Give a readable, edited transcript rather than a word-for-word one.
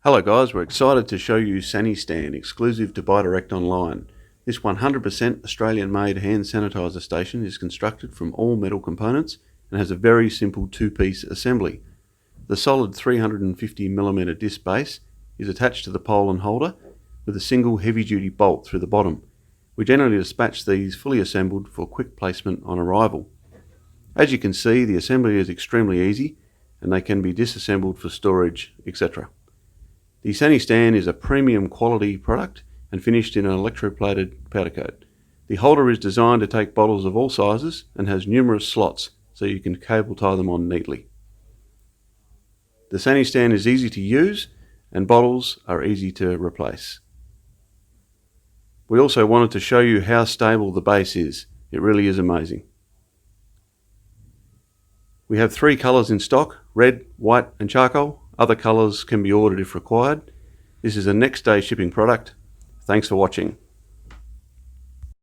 Hello guys, we're excited to show you Sani stand exclusive to Buy Direct online. This 100% Australian made hand sanitizer station is constructed from all metal components and has a very simple two-piece assembly. The solid 350mm disc base is attached to the pole and holder with a single heavy-duty bolt through the bottom. We generally dispatch these fully assembled for quick placement on arrival. As you can see, the assembly is extremely easy and they can be disassembled for storage, etc. The Sani stand is a premium quality product and finished in an electroplated powder coat. The holder is designed to take bottles of all sizes and has numerous slots so you can cable tie them on neatly. The Sani stand is easy to use and bottles are easy to replace. We also wanted to show you how stable the base is. It really is amazing. We have 3 colours in stock: red, white and charcoal. Other colours can be ordered if required. This is a next day shipping product. Thanks for watching.